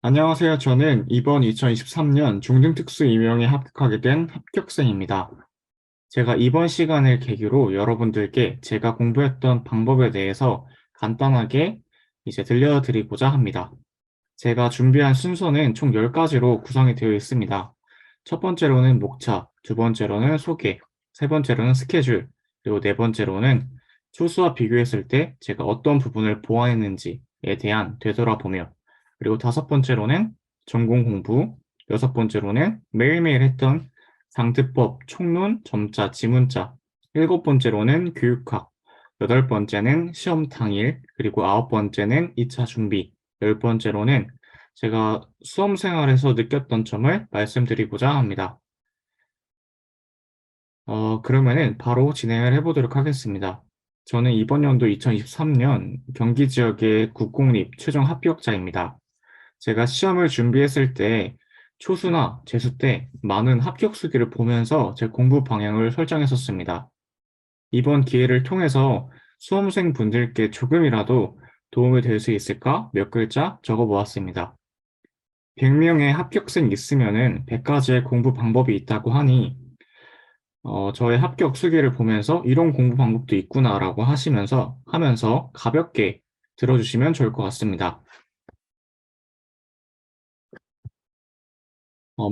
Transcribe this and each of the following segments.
안녕하세요. 저는 이번 2023년 중등특수 임용에 합격하게 된 합격생입니다. 제가 이번 시간을 계기로 여러분들께 제가 공부했던 방법에 대해서 간단하게 이제 들려드리고자 합니다. 제가 준비한 순서는 총 10가지로 구성이 되어 있습니다. 첫 번째로는 목차, 두 번째로는 소개, 세 번째로는 스케줄, 그리고 네 번째로는 초수와 비교했을 때 제가 어떤 부분을 보완했는지에 대한 되돌아보며, 그리고 다섯 번째로는 전공 공부, 여섯 번째로는 매일매일 했던 상트법, 총론, 점자, 지문자, 일곱 번째로는 교육학, 여덟 번째는 시험 당일, 그리고 아홉 번째는 2차 준비, 열 번째로는 제가 수험 생활에서 느꼈던 점을 말씀드리고자 합니다. 그러면은 바로 진행을 해보도록 하겠습니다. 저는 이번 연도 2023년 경기 지역의 국공립 최종 합격자입니다. 제가 시험을 준비했을 때 초수나 재수 때 많은 합격 수기를 보면서 제 공부 방향을 설정했었습니다. 이번 기회를 통해서 수험생 분들께 조금이라도 도움이 될 수 있을까 몇 글자 적어 보았습니다. 100명의 합격생 있으면은 100가지의 공부 방법이 있다고 하니 저의 합격 수기를 보면서 이런 공부 방법도 있구나라고 하면서 가볍게 들어주시면 좋을 것 같습니다.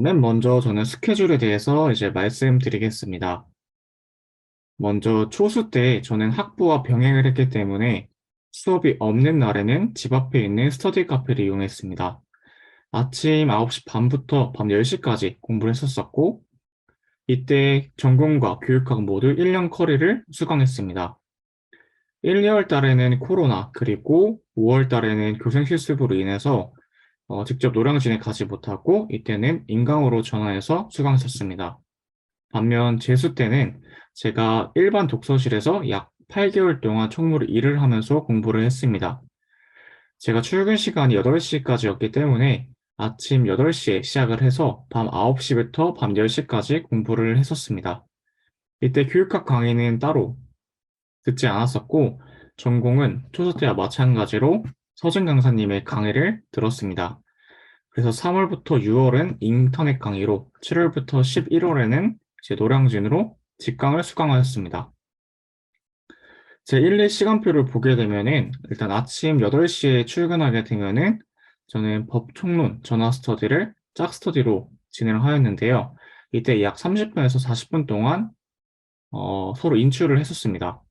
맨 먼저 저는 스케줄에 대해서 이제 말씀드리겠습니다. 먼저 초수 때 저는 학부와 병행을 했기 때문에 수업이 없는 날에는 집 앞에 있는 스터디 카페를 이용했습니다. 아침 9시 반부터 밤 10시까지 공부를 했었었고, 이때 전공과 교육학 모두 1년 커리를 수강했습니다. 1, 2월 달에는 코로나, 그리고 5월 달에는 교생 실습으로 인해서 직접 노량진에 가지 못하고 이때는 인강으로 전화해서 수강했었습니다. 반면 재수 때는 제가 일반 독서실에서 약 8개월 동안 총무로 일을 하면서 공부를 했습니다. 제가 출근 시간이 8시까지였기 때문에 아침 8시에 시작을 해서 밤 9시부터 밤 10시까지 공부를 했었습니다. 이때 교육학 강의는 따로 듣지 않았었고, 전공은 초소 때와 마찬가지로 서진 강사님의 강의를 들었습니다. 그래서 3월부터 6월은 인터넷 강의로, 7월부터 11월에는 제 노량진으로 직강을 수강하였습니다. 제 1, 2 시간표를 보게 되면은 일단 아침 8시에 출근하게 되면은 저는 법총론 전화 스터디를 짝 스터디로 진행을 하였는데요. 이때 약 30분에서 40분 동안 서로 인출을 했었습니다.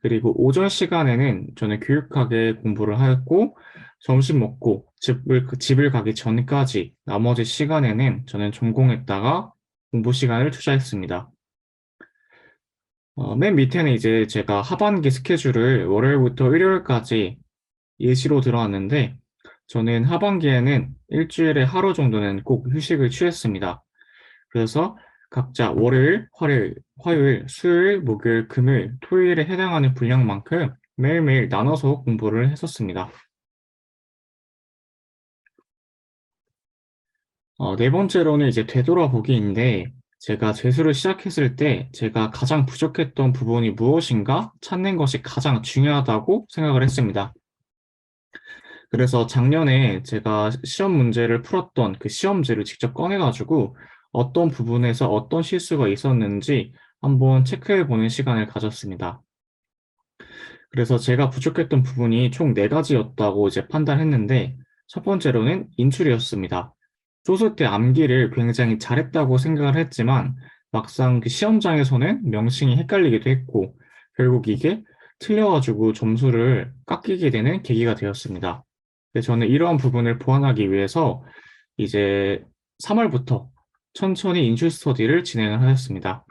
그리고 오전 시간에는 저는 교육학에 공부를 하였고, 점심 먹고 집을 가기 전까지 나머지 시간에는 저는 전공했다가 공부 시간을 투자했습니다. 맨 밑에는 이제 제가 하반기 스케줄을 월요일부터 일요일까지 예시로 들어왔는데, 저는 하반기에는 일주일에 하루 정도는 꼭 휴식을 취했습니다. 그래서 각자 월요일, 화요일, 수요일, 목요일, 금요일, 토요일에 해당하는 분량만큼 매일매일 나눠서 공부를 했었습니다. 네 번째로는 이제 되돌아보기인데, 제가 재수를 시작했을 때 제가 가장 부족했던 부분이 무엇인가 찾는 것이 가장 중요하다고 생각을 했습니다. 그래서 작년에 제가 시험 문제를 풀었던 그 시험지를 직접 꺼내가지고 어떤 부분에서 어떤 실수가 있었는지 한번 체크해 보는 시간을 가졌습니다. 그래서 제가 부족했던 부분이 총 4가지였다고 이제 판단했는데, 첫 번째로는 인출이었습니다. 소수 때 암기를 굉장히 잘했다고 생각을 했지만 막상 그 시험장에서는 명칭이 헷갈리기도 했고, 결국 이게 틀려가지고 점수를 깎이게 되는 계기가 되었습니다. 그래서 저는 이러한 부분을 보완하기 위해서 이제 3월부터 천천히 인출 스터디를 진행을 하였습니다.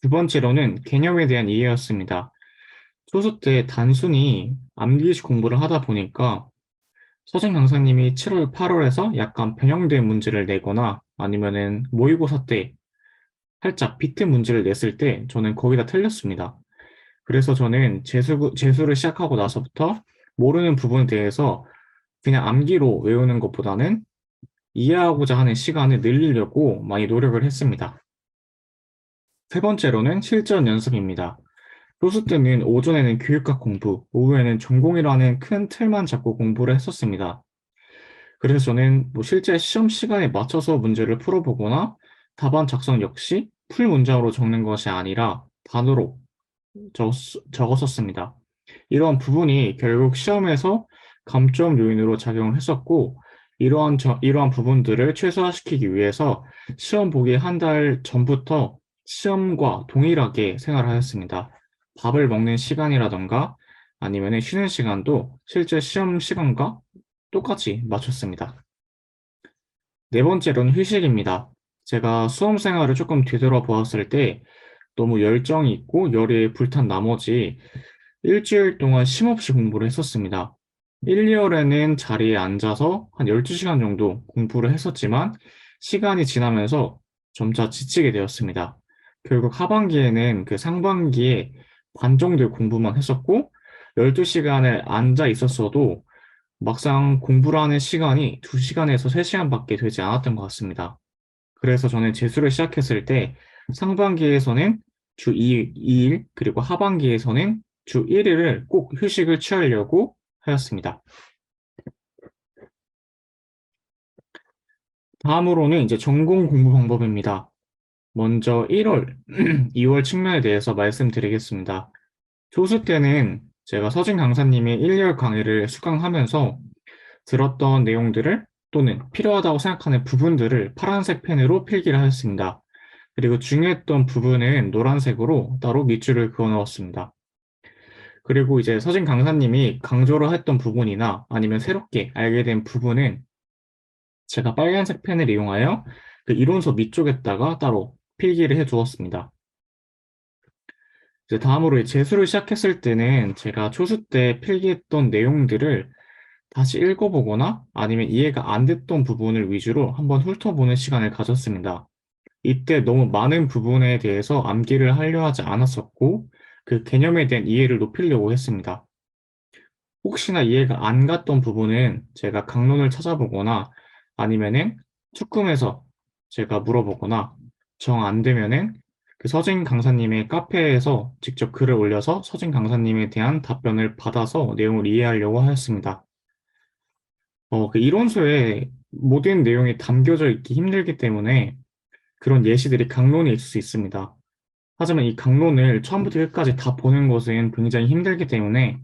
두 번째로는 개념에 대한 이해였습니다. 소수 때 단순히 암기식 공부를 하다 보니까 서진 강사님이 7월, 8월에서 약간 변형된 문제를 내거나 아니면은 모의고사 때 살짝 비트 문제를 냈을 때 저는 거의 다 틀렸습니다. 그래서 저는 재수를 시작하고 나서부터 모르는 부분에 대해서 그냥 암기로 외우는 것보다는 이해하고자 하는 시간을 늘리려고 많이 노력을 했습니다. 세 번째로는 실전 연습입니다. 소수 때는 오전에는 교육학 공부, 오후에는 전공이라는 큰 틀만 잡고 공부를 했었습니다. 그래서 저는 뭐 실제 시험 시간에 맞춰서 문제를 풀어보거나 답안 작성 역시 풀 문장으로 적는 것이 아니라 단어로 적었었습니다. 이러한 부분이 결국 시험에서 감점 요인으로 작용을 했었고, 이러한 부분들을 최소화시키기 위해서 시험 보기 한 달 전부터 시험과 동일하게 생활하였습니다. 밥을 먹는 시간이라던가 아니면 쉬는 시간도 실제 시험 시간과 똑같이 맞췄습니다. 네 번째로는 휴식입니다. 제가 수험 생활을 조금 뒤돌아보았을 때 너무 열정이 있고 열에 불탄 나머지 일주일 동안 쉼없이 공부를 했었습니다. 1, 2월에는 자리에 앉아서 한 12시간 정도 공부를 했었지만 시간이 지나면서 점차 지치게 되었습니다. 결국 하반기에는 그 상반기에 반 정도의 공부만 했었고 12시간을 앉아 있었어도 막상 공부를 하는 시간이 2시간에서 3시간밖에 되지 않았던 것 같습니다. 그래서 저는 재수를 시작했을 때 상반기에서는 주 2일, 그리고 하반기에서는 주 1일을 꼭 휴식을 취하려고 하였습니다. 다음으로는 이제 전공 공부 방법입니다. 먼저 1월, 2월 측면에 대해서 말씀드리겠습니다. 조수 때는 제가 서진 강사님의 1년 강의를 수강하면서 들었던 내용들을 또는 필요하다고 생각하는 부분들을 파란색 펜으로 필기를 하였습니다. 그리고 중요했던 부분은 노란색으로 따로 밑줄을 그어 넣었습니다. 그리고 이제 서진 강사님이 강조를 했던 부분이나 아니면 새롭게 알게 된 부분은 제가 빨간색 펜을 이용하여 그 이론서 밑쪽에다가 따로 필기를 해 두었습니다. 이제 다음으로 재수를 시작했을 때는 제가 초수 때 필기했던 내용들을 다시 읽어보거나 아니면 이해가 안 됐던 부분을 위주로 한번 훑어보는 시간을 가졌습니다. 이때 너무 많은 부분에 대해서 암기를 하려 하지 않았었고, 그 개념에 대한 이해를 높이려고 했습니다. 혹시나 이해가 안 갔던 부분은 제가 강론을 찾아보거나 아니면은 축구에서 제가 물어보거나 정 안 되면은 그 서진 강사님의 카페에서 직접 글을 올려서 서진 강사님에 대한 답변을 받아서 내용을 이해하려고 하였습니다. 그 이론서에 모든 내용이 담겨져 있기 힘들기 때문에 그런 예시들이 강론에 있을 수 있습니다. 하지만 이 강론을 처음부터 끝까지 다 보는 것은 굉장히 힘들기 때문에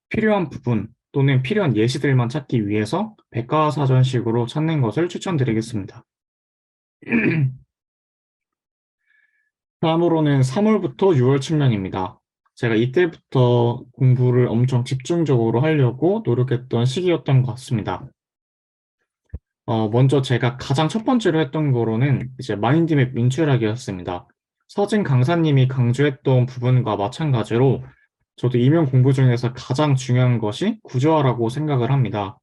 필요한 부분 또는 필요한 예시들만 찾기 위해서 백과사전식으로 찾는 것을 추천드리겠습니다. 다음으로는 3월부터 6월 측면입니다. 제가 이때부터 공부를 엄청 집중적으로 하려고 노력했던 시기였던 것 같습니다. 먼저 제가 가장 첫 번째로 했던 거로는 이제 마인드맵 인출하기였습니다. 서진 강사님이 강조했던 부분과 마찬가지로 저도 이면 공부 중에서 가장 중요한 것이 구조화라고 생각을 합니다.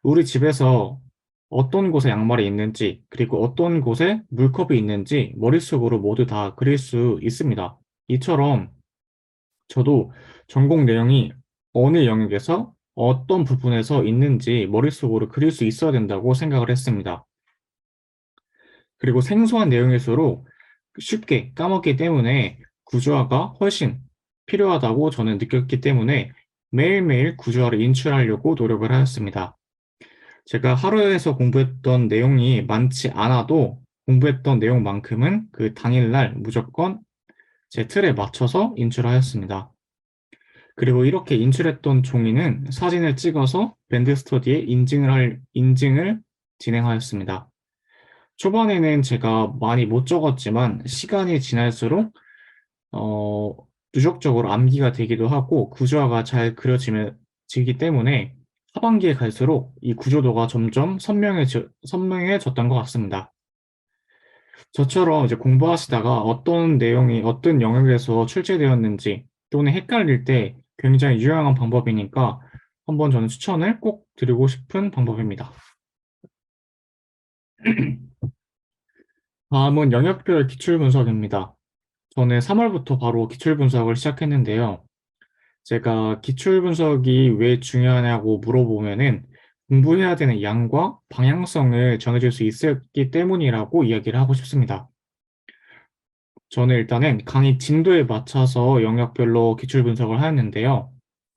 우리 집에서 어떤 곳에 양말이 있는지, 그리고 어떤 곳에 물컵이 있는지 머릿속으로 모두 다 그릴 수 있습니다. 이처럼 저도 전공 내용이 어느 영역에서 어떤 부분에서 있는지 머릿속으로 그릴 수 있어야 된다고 생각을 했습니다. 그리고 생소한 내용일수록 쉽게 까먹기 때문에 구조화가 훨씬 필요하다고 저는 느꼈기 때문에 매일매일 구조화를 인출하려고 노력을 하였습니다. 제가 하루에서 공부했던 내용이 많지 않아도 공부했던 내용만큼은 그 당일날 무조건 제 틀에 맞춰서 인출하였습니다. 그리고 이렇게 인출했던 종이는 사진을 찍어서 밴드 스터디에 인증을 진행하였습니다. 초반에는 제가 많이 못 적었지만 시간이 지날수록 어, 누적적으로 암기가 되기도 하고 구조화가 잘 그려지기 때문에 하반기에 갈수록 이 구조도가 점점 선명해졌던 것 같습니다. 저처럼 이제 공부하시다가 어떤 내용이 어떤 영역에서 출제되었는지 또는 헷갈릴 때 굉장히 유용한 방법이니까 한번 저는 추천을 꼭 드리고 싶은 방법입니다. 다음은 영역별 기출 분석입니다. 저는 3월부터 바로 기출 분석을 시작했는데요. 제가 기출 분석이 왜 중요하냐고 물어보면은 공부해야 되는 양과 방향성을 정해줄 수 있었기 때문이라고 이야기를 하고 싶습니다. 저는 일단은 강의 진도에 맞춰서 영역별로 기출 분석을 하였는데요.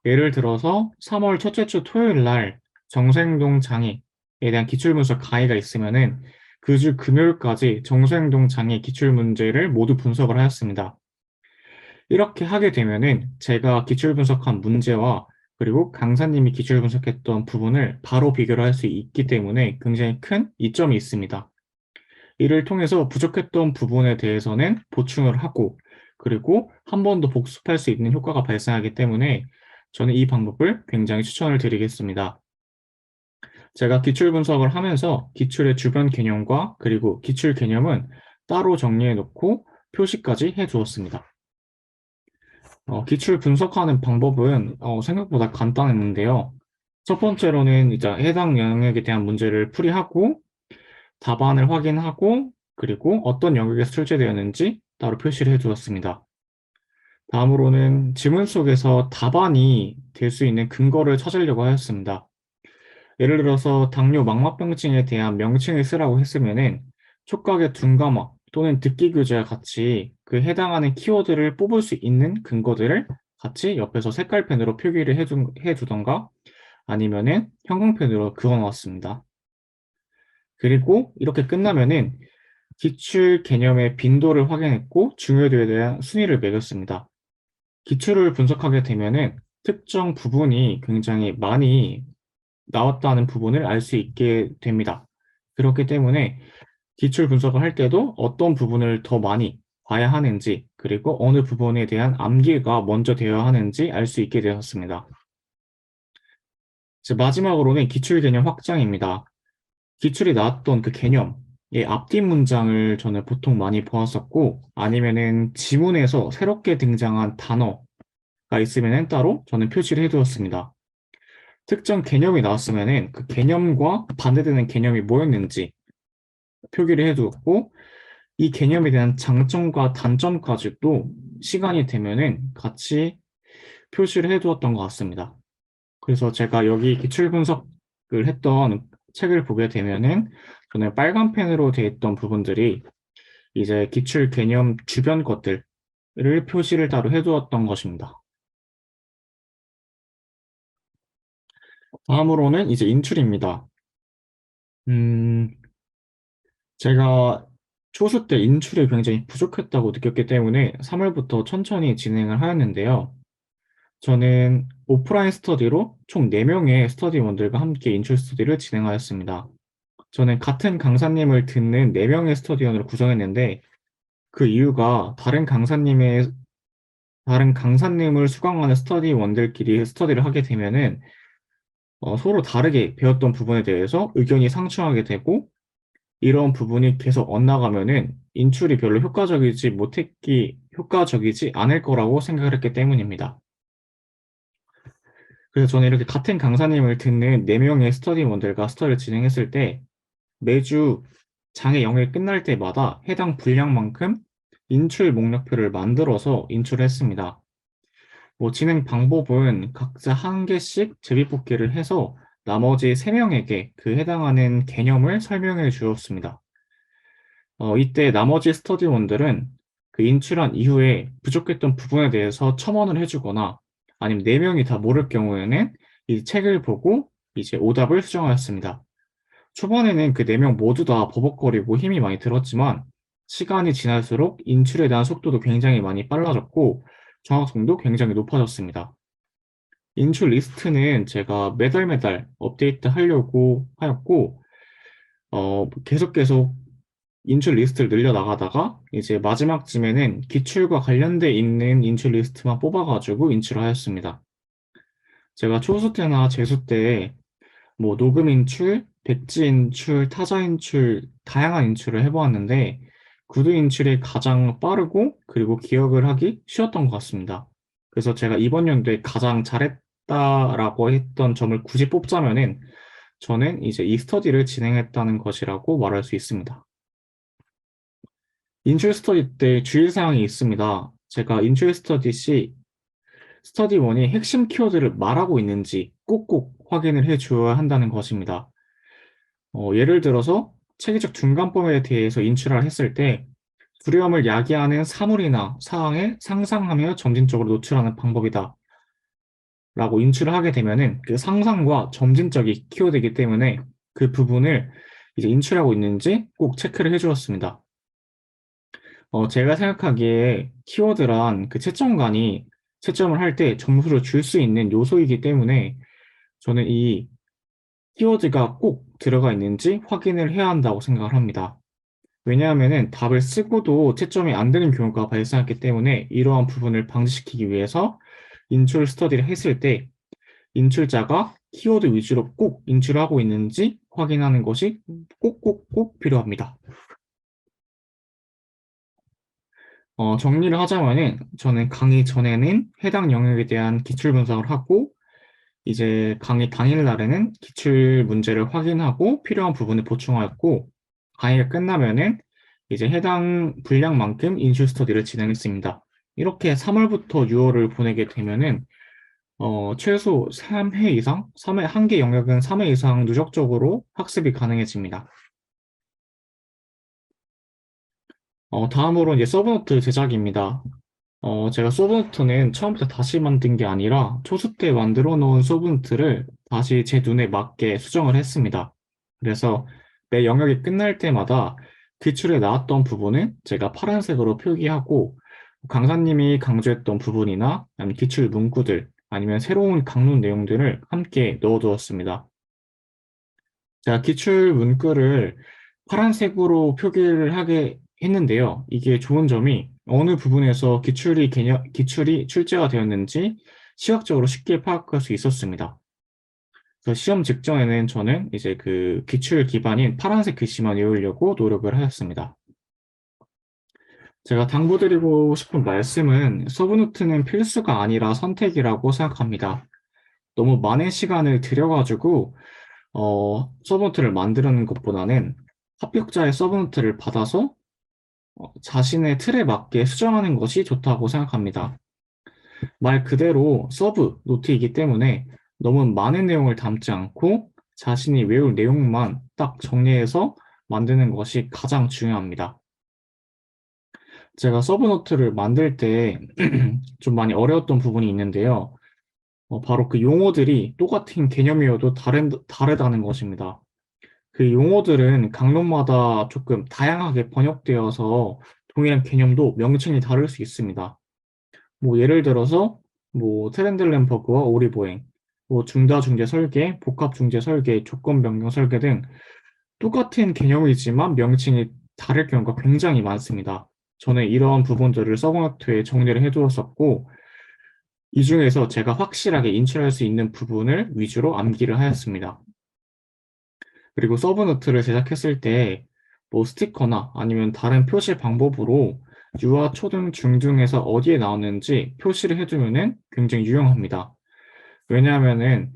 예를 들어서 3월 첫째 주 토요일 날 정생동 장애 대한 기출분석 강의가 있으면은 그 주 금요일까지 정수행동 장애 기출문제를 모두 분석을 하였습니다. 이렇게 하게 되면은 제가 기출 분석한 문제와 그리고 강사님이 기출 분석했던 부분을 바로 비교를 할 수 있기 때문에 굉장히 큰 이점이 있습니다. 이를 통해서 부족했던 부분에 대해서는 보충을 하고 그리고 한 번 더 복습할 수 있는 효과가 발생하기 때문에 저는 이 방법을 굉장히 추천을 드리겠습니다. 제가 기출 분석을 하면서 기출의 주변 개념과 그리고 기출 개념은 따로 정리해 놓고 표시까지 해 두었습니다. 기출 분석하는 방법은 생각보다 간단했는데요. 첫 번째로는 이제 해당 영역에 대한 문제를 풀이하고 답안을 확인하고 그리고 어떤 영역에서 출제되었는지 따로 표시를 해두었습니다. 다음으로는 지문 속에서 답안이 될 수 있는 근거를 찾으려고 하였습니다. 예를 들어서 당뇨 망막병증에 대한 명칭을 쓰라고 했으면은 촉각의 둔감화 또는 듣기 교재와 같이 그 해당하는 키워드를 뽑을 수 있는 근거들을 같이 옆에서 색깔펜으로 표기를 해두던가 아니면은 형광펜으로 그어 놓았습니다. 그리고 이렇게 끝나면은 기출 개념의 빈도를 확인했고 중요도에 대한 순위를 매겼습니다. 기출을 분석하게 되면은 특정 부분이 굉장히 많이 나왔다는 부분을 알 수 있게 됩니다. 그렇기 때문에 기출 분석을 할 때도 어떤 부분을 더 많이 봐야 하는지 그리고 어느 부분에 대한 암기가 먼저 되어야 하는지 알 수 있게 되었습니다. 이제 마지막으로는 기출 개념 확장입니다. 기출이 나왔던 그 개념의 앞뒤 문장을 저는 보통 많이 보았었고 아니면은 지문에서 새롭게 등장한 단어가 있으면은 따로 저는 표시를 해두었습니다. 특정 개념이 나왔으면은 그 개념과 반대되는 개념이 뭐였는지 표기를 해두었고 이 개념에 대한 장점과 단점까지도 시간이 되면은 같이 표시를 해두었던 것 같습니다. 그래서 제가 여기 기출 분석을 했던 책을 보게 되면은 저는 빨간 펜으로 되어 있던 부분들이 이제 기출 개념 주변 것들을 표시를 따로 해두었던 것입니다. 다음으로는 이제 인출입니다. 음, 제가 초수 때 인출이 굉장히 부족했다고 느꼈기 때문에 3월부터 천천히 진행을 하였는데요. 저는 오프라인 스터디로 총 4명의 스터디원들과 함께 인출 스터디를 진행하였습니다. 저는 같은 강사님을 듣는 4명의 스터디원으로 구성했는데 그 이유가 다른 강사님을 수강하는 스터디원들끼리 스터디를 하게 되면은 서로 다르게 배웠던 부분에 대해서 의견이 상충하게 되고 이런 부분이 계속 엇나가면은 인출이 별로 효과적이지 않을 거라고 생각을 했기 때문입니다. 그래서 저는 이렇게 같은 강사님을 듣는 4명의 스터디원들과 스터디를 진행했을 때 매주 장의 영역이 끝날 때마다 해당 분량만큼 인출 목록표를 만들어서 인출을 했습니다. 진행 방법은 각자 한 개씩 제비뽑기를 해서 나머지 3명에게 그 해당하는 개념을 설명해 주었습니다. 이때 나머지 스터디원들은 그 인출한 이후에 부족했던 부분에 대해서 첨언을 해주거나 아니면 4명이 다 모를 경우에는 이 책을 보고 이제 오답을 수정하였습니다. 초반에는 그 4명 모두 다 버벅거리고 힘이 많이 들었지만 시간이 지날수록 인출에 대한 속도도 굉장히 많이 빨라졌고 정확성도 굉장히 높아졌습니다. 인출 리스트는 제가 매달 업데이트 하려고 하였고 계속 인출 리스트를 늘려나가다가 이제 마지막쯤에는 기출과 관련돼 있는 인출 리스트만 뽑아가지고 인출을 하였습니다. 제가 초수 때나 재수 때 녹음 인출, 백지 인출, 타자 인출, 다양한 인출을 해보았는데 구두 인출이 가장 빠르고 그리고 기억을 하기 쉬웠던 것 같습니다. 그래서 제가 이번 연도에 가장 잘했다라고 했던 점을 굳이 뽑자면은 저는 이제 이 스터디를 진행했다는 것이라고 말할 수 있습니다. 인출 스터디 때 주의사항이 있습니다. 제가 인출 스터디 시 스터디1이 핵심 키워드를 말하고 있는지 꼭꼭 확인을 해줘야 한다는 것입니다. 예를 들어서 체계적 중간범위에 대해서 인출을 했을 때 두려움을 야기하는 사물이나 사항을 상상하며 점진적으로 노출하는 방법이다. 라고 인출을 하게 되면은 그 상상과 점진적이 키워드이기 때문에 그 부분을 이제 인출하고 있는지 꼭 체크를 해주었습니다. 제가 생각하기에 키워드란 그 채점관이 채점을 할 때 점수를 줄 수 있는 요소이기 때문에 저는 이 키워드가 꼭 들어가 있는지 확인을 해야 한다고 생각을 합니다. 왜냐하면은 답을 쓰고도 채점이 안 되는 경우가 발생했기 때문에 이러한 부분을 방지시키기 위해서 인출 스터디를 했을 때 인출자가 키워드 위주로 꼭 인출하고 있는지 확인하는 것이 꼭꼭꼭 필요합니다. 정리를 하자면은 저는 강의 전에는 해당 영역에 대한 기출 분석을 하고 이제 강의 당일 날에는 기출 문제를 확인하고 필요한 부분을 보충하였고 강의가 끝나면은 이제 해당 분량만큼 인출 스터디를 진행했습니다. 이렇게 3월부터 6월을 보내게 되면은 최소 3회 이상, 3회, 한 개 영역은 3회 이상 누적적으로 학습이 가능해집니다. 다음으로 이제 서브노트 제작입니다. 제가 서브노트는 처음부터 다시 만든 게 아니라 초수 때 만들어 놓은 서브노트를 다시 제 눈에 맞게 수정을 했습니다. 그래서 매 영역이 끝날 때마다 기출에 나왔던 부분은 제가 파란색으로 표기하고 강사님이 강조했던 부분이나 아니면 기출 문구들 아니면 새로운 강론 내용들을 함께 넣어두었습니다. 제가 기출 문구를 파란색으로 표기를 하게 했는데요. 이게 좋은 점이 어느 부분에서 기출이 출제가 되었는지 시각적으로 쉽게 파악할 수 있었습니다. 그래서 시험 직전에는 저는 이제 그 기출 기반인 파란색 글씨만 외우려고 노력을 하였습니다. 제가 당부드리고 싶은 말씀은 서브노트는 필수가 아니라 선택이라고 생각합니다. 너무 많은 시간을 들여가지고 서브노트를 만드는 것보다는 합격자의 서브노트를 받아서 자신의 틀에 맞게 수정하는 것이 좋다고 생각합니다. 말 그대로 서브 노트이기 때문에 너무 많은 내용을 담지 않고 자신이 외울 내용만 딱 정리해서 만드는 것이 가장 중요합니다. 제가 서브노트를 만들 때 좀 많이 어려웠던 부분이 있는데요. 바로 그 용어들이 똑같은 개념이어도 다르다는 것입니다. 그 용어들은 강론마다 조금 다양하게 번역되어서 동일한 개념도 명칭이 다를 수 있습니다. 뭐 예를 들어서 뭐 트렌들램버그와 오리보행, 뭐 중다중재 설계, 복합중재 설계, 조건 변경 설계 등 똑같은 개념이지만 명칭이 다를 경우가 굉장히 많습니다. 저는 이러한 부분들을 서브노트에 정리를 해두었었고 이 중에서 제가 확실하게 인출할 수 있는 부분을 위주로 암기를 하였습니다. 그리고 서브노트를 제작했을 때 뭐 스티커나 아니면 다른 표시 방법으로 유아, 초등, 중등에서 어디에 나오는지 표시를 해두면은 굉장히 유용합니다. 왜냐하면은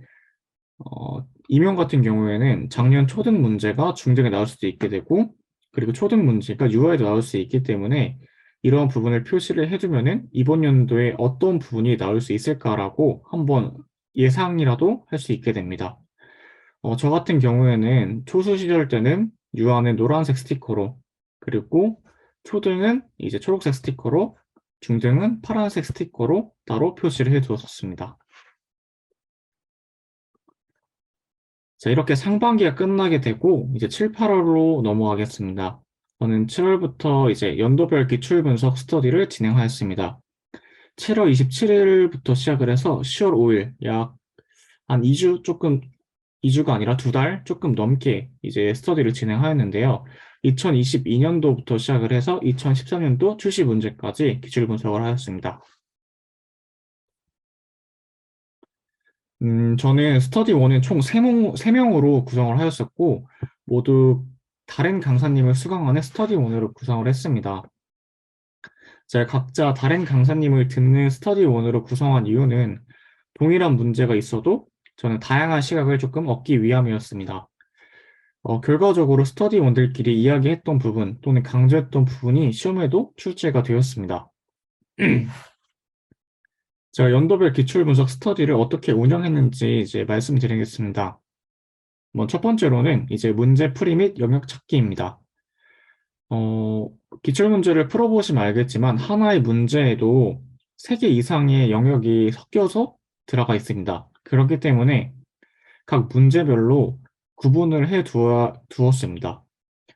임용 같은 경우에는 작년 초등 문제가 중등에 나올 수도 있게 되고 그리고 초등 문제가 유아에도 나올 수 있기 때문에 이러한 부분을 표시를 해두면은 이번 연도에 어떤 부분이 나올 수 있을까라고 한번 예상이라도 할 수 있게 됩니다. 저 같은 경우에는 초수 시절 때는 유아는 노란색 스티커로, 그리고 초등은 이제 초록색 스티커로, 중등은 파란색 스티커로 따로 표시를 해 두었습니다. 자, 이렇게 상반기가 끝나게 되고 이제 7, 8월로 넘어가겠습니다. 저는 7월부터 이제 연도별 기출 분석 스터디를 진행하였습니다. 7월 27일부터 시작을 해서 10월 5일, 약 한 2주 조금 2주가 아니라 2달 조금 넘게 이제 스터디를 진행하였는데요. 2022년도부터 시작을 해서 2013년도 출시 문제까지 기출 분석을 하였습니다. 저는 스터디 1은 총 3명으로 구성을 하였었고, 모두 다른 강사님을 수강하는 스터디 1으로 구성을 했습니다. 제가 각자 다른 강사님을 듣는 스터디 1으로 구성한 이유는 동일한 문제가 있어도 저는 다양한 시각을 조금 얻기 위함이었습니다. 결과적으로 스터디원들끼리 이야기했던 부분 또는 강조했던 부분이 시험에도 출제가 되었습니다. 제가 연도별 기출 분석 스터디를 어떻게 운영했는지 이제 말씀드리겠습니다. 첫 번째로는 이제 문제 풀이 및 영역 찾기입니다. 기출 문제를 풀어보시면 알겠지만 하나의 문제에도 3개 이상의 영역이 섞여서 들어가 있습니다. 그렇기 때문에 각 문제별로 구분을 두었습니다.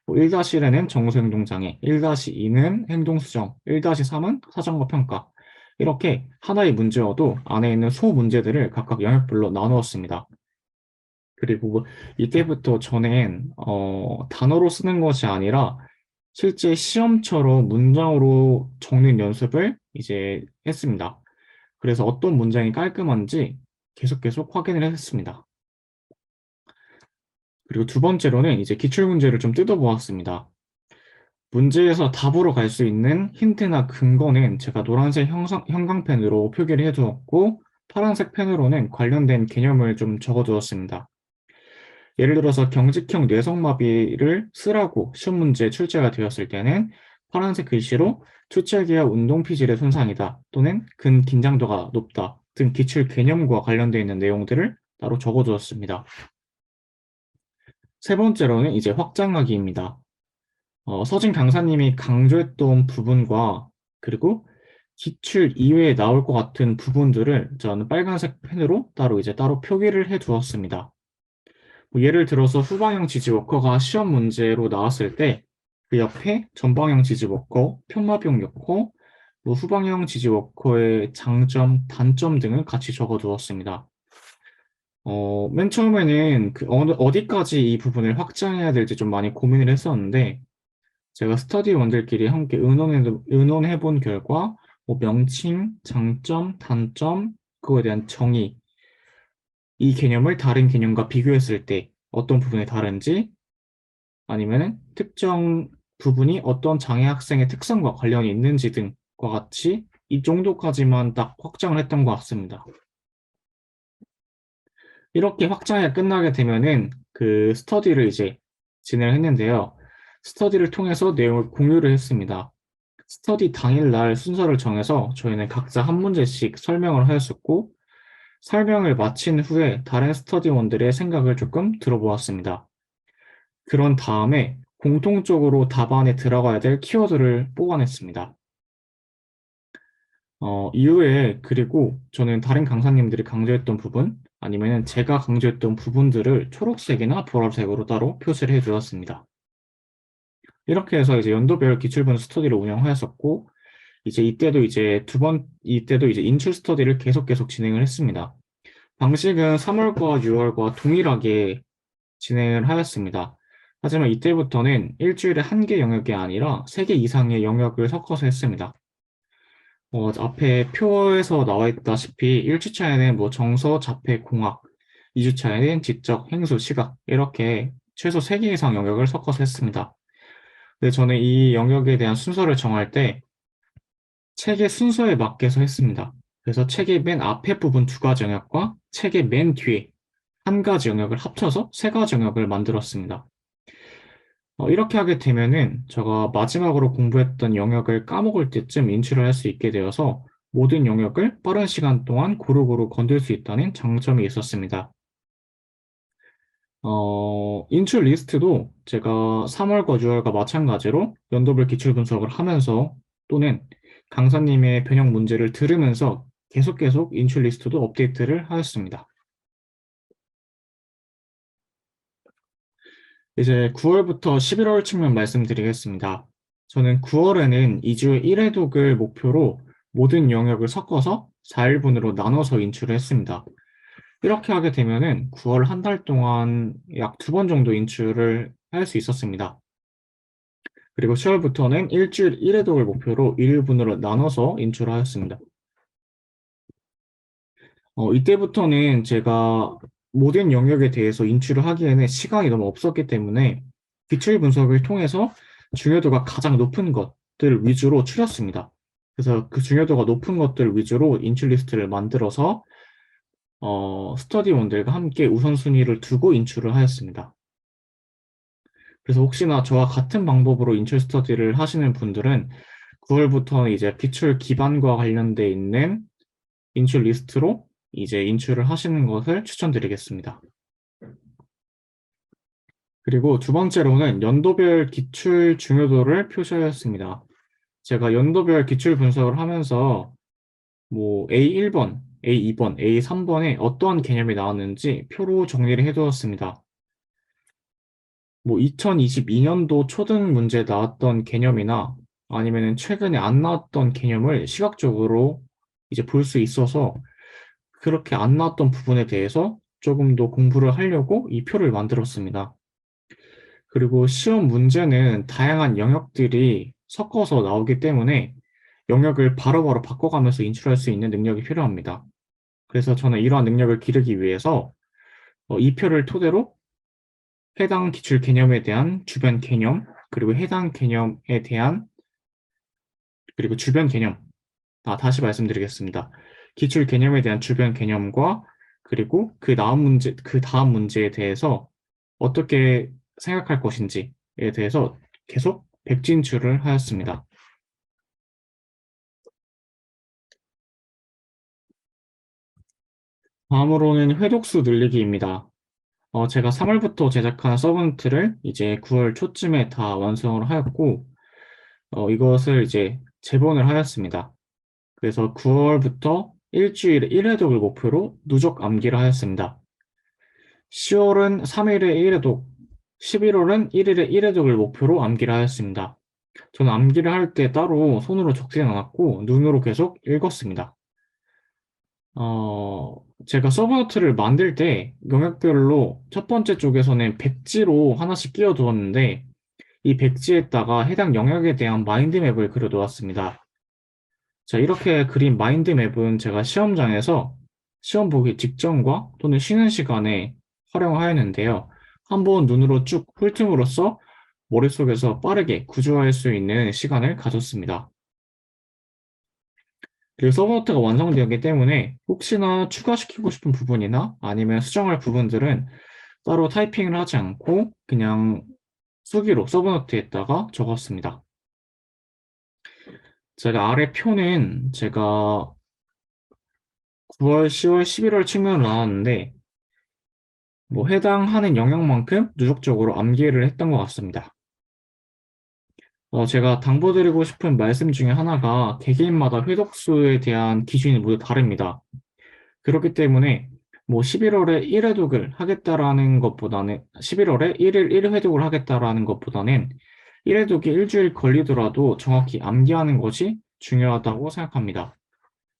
1-1은 정서행동장애, 1-2는 행동수정, 1-3은 사정과 평가. 이렇게 하나의 문제여도 안에 있는 소문제들을 각각 영역별로 나누었습니다. 그리고 이때부터 저는 단어로 쓰는 것이 아니라 실제 시험처럼 문장으로 적는 연습을 이제 했습니다. 그래서 어떤 문장이 깔끔한지 계속 확인을 했습니다. 그리고 두 번째로는 이제 기출문제를 좀 뜯어보았습니다. 문제에서 답으로 갈 수 있는 힌트나 근거는 제가 노란색 형광펜으로 표기를 해두었고, 파란색 펜으로는 관련된 개념을 좀 적어두었습니다. 예를 들어서 경직형 뇌성마비를 쓰라고 시험 문제 출제가 되었을 때는 파란색 글씨로 출제기와 운동피질의 손상이다 또는 근긴장도가 높다 등 기출 개념과 관련되어 있는 내용들을 따로 적어두었습니다. 세 번째로는 이제 확장하기입니다. 서진 강사님이 강조했던 부분과 그리고 기출 이외에 나올 것 같은 부분들을 저는 빨간색 펜으로 따로 표기를 해 두었습니다. 예를 들어서 후방형 지지워커가 시험 문제로 나왔을 때 그 옆에 전방형 지지워커, 편마비용 넣고 후방형 지지워커의 장점, 단점 등을 같이 적어 두었습니다. 맨 처음에는 어디까지 이 부분을 확장해야 될지 좀 많이 고민을 했었는데 제가 스터디원들끼리 함께 의논해 본 결과 명칭, 장점, 단점, 그거에 대한 정의, 이 개념을 다른 개념과 비교했을 때 어떤 부분이 다른지 아니면은 특정 부분이 어떤 장애 학생의 특성과 관련이 있는지 등과 같이 이 정도까지만 딱 확장을 했던 것 같습니다. 이렇게 확장이 끝나게 되면은 그 스터디를 이제 진행을 했는데요. 스터디를 통해서 내용을 공유를 했습니다. 스터디 당일날 순서를 정해서 저희는 각자 한 문제씩 설명을 하였었고, 설명을 마친 후에 다른 스터디원들의 생각을 조금 들어보았습니다. 그런 다음에 공통적으로 답안에 들어가야 될 키워드를 뽑아냈습니다. 이후에 그리고 저는 다른 강사님들이 강조했던 부분 아니면 제가 강조했던 부분들을 초록색이나 보라색으로 따로 표시를 해두었습니다. 이렇게 해서 이제 연도별 기출분 스터디를 운영하였었고, 이때도 이제 인출 스터디를 계속 진행을 했습니다. 방식은 3월과 6월과 동일하게 진행을 하였습니다. 하지만 이때부터는 일주일에 1개 영역이 아니라 3개 이상의 영역을 섞어서 했습니다. 앞에 표에서 나와 있다시피 1주차에는 정서, 자폐, 공학, 2주차에는 지적, 행수, 시각 이렇게 최소 3개 이상 영역을 섞어서 했습니다. 근데 저는 이 영역에 대한 순서를 정할 때 책의 순서에 맞게서 했습니다. 그래서 책의 맨 앞에 부분 2가지 영역과 책의 맨 뒤에 1가지 영역을 합쳐서 3가지 영역을 만들었습니다. 이렇게 하게 되면은 제가 마지막으로 공부했던 영역을 까먹을 때쯤 인출을 할 수 있게 되어서 모든 영역을 빠른 시간 동안 고루고루 건들 수 있다는 장점이 있었습니다. 인출 리스트도 제가 3월과 6월과 마찬가지로 연도별 기출 분석을 하면서 또는 강사님의 변형 문제를 들으면서 계속 인출 리스트도 업데이트를 하였습니다. 이제 9월부터 11월 측면 말씀드리겠습니다. 저는 9월에는 2주에 1회독을 목표로 모든 영역을 섞어서 4일분으로 나눠서 인출을 했습니다. 이렇게 하게 되면은 9월 한 달 동안 약 2번 정도 인출을 할 수 있었습니다. 그리고 10월부터는 일주일 1회독을 목표로 1일분으로 나눠서 인출하였습니다. 이때부터는 제가 모든 영역에 대해서 인출을 하기에는 시간이 너무 없었기 때문에 기출 분석을 통해서 중요도가 가장 높은 것들 위주로 추렸습니다. 그래서 그 중요도가 높은 것들 위주로 인출 리스트를 만들어서 스터디원들과 함께 우선순위를 두고 인출을 하였습니다. 그래서 혹시나 저와 같은 방법으로 인출 스터디를 하시는 분들은 9월부터는 이제 기출 기반과 관련돼 있는 인출 리스트로 이제 인출을 하시는 것을 추천드리겠습니다. 그리고 두 번째로는 연도별 기출 중요도를 표시하였습니다. 제가 연도별 기출 분석을 하면서 A1번, A2번, A3번에 어떠한 개념이 나왔는지 표로 정리를 해두었습니다. 뭐 2022년도 초등 문제에 나왔던 개념이나 아니면은 최근에 안 나왔던 개념을 시각적으로 이제 볼 수 있어서 그렇게 안 나왔던 부분에 대해서 조금 더 공부를 하려고 이 표를 만들었습니다. 그리고 시험 문제는 다양한 영역들이 섞어서 나오기 때문에 영역을 바로바로 바꿔가면서 인출할 수 있는 능력이 필요합니다. 그래서 저는 이러한 능력을 기르기 위해서 이 표를 토대로 해당 기출 개념에 대한 주변 개념, 그리고 해당 개념에 대한, 그리고 주변 개념, 다시 말씀드리겠습니다. 기출 개념에 대한 주변 개념과 그리고 그 다음 문제에 대해서 어떻게 생각할 것인지에 대해서 계속 백진출을 하였습니다. 다음으로는 회독수 늘리기입니다. 제가 3월부터 제작한 서브노트를 이제 9월 초쯤에 다 완성을 하였고, 이것을 이제 제본을 하였습니다. 그래서 9월부터 일주일에 1회독을 목표로 누적 암기를 하였습니다. 10월은 3일에 1회독, 11월은 1일에 1회독을 목표로 암기를 하였습니다. 저는 암기를 할 때 따로 손으로 적지는 않았고 눈으로 계속 읽었습니다. 제가 서브노트를 만들 때 영역별로 첫 번째 쪽에서는 백지로 하나씩 끼워 두었는데 이 백지에다가 해당 영역에 대한 마인드맵을 그려 놓았습니다. 자, 이렇게 그린 마인드맵은 제가 시험장에서 시험 보기 직전과 또는 쉬는 시간에 활용하였는데요. 한번 눈으로 쭉 훑음으로써 머릿속에서 빠르게 구조화할 수 있는 시간을 가졌습니다. 그리고 서브노트가 완성되었기 때문에 혹시나 추가시키고 싶은 부분이나 아니면 수정할 부분들은 따로 타이핑을 하지 않고 그냥 수기로 서브노트에다가 적었습니다. 제가 아래 표는 제가 9월, 10월, 11월 측면으로 나왔는데 뭐 해당하는 영역만큼 누적적으로 암기를 했던 것 같습니다. 제가 당부드리고 싶은 말씀 중에 하나가 개개인마다 회독수에 대한 기준이 모두 다릅니다. 그렇기 때문에 뭐 11월에 1회독을 하겠다라는 것보다는 11월에 1일 1회독을 하겠다라는 것보다는 1회독이 일주일 걸리더라도 정확히 암기하는 것이 중요하다고 생각합니다.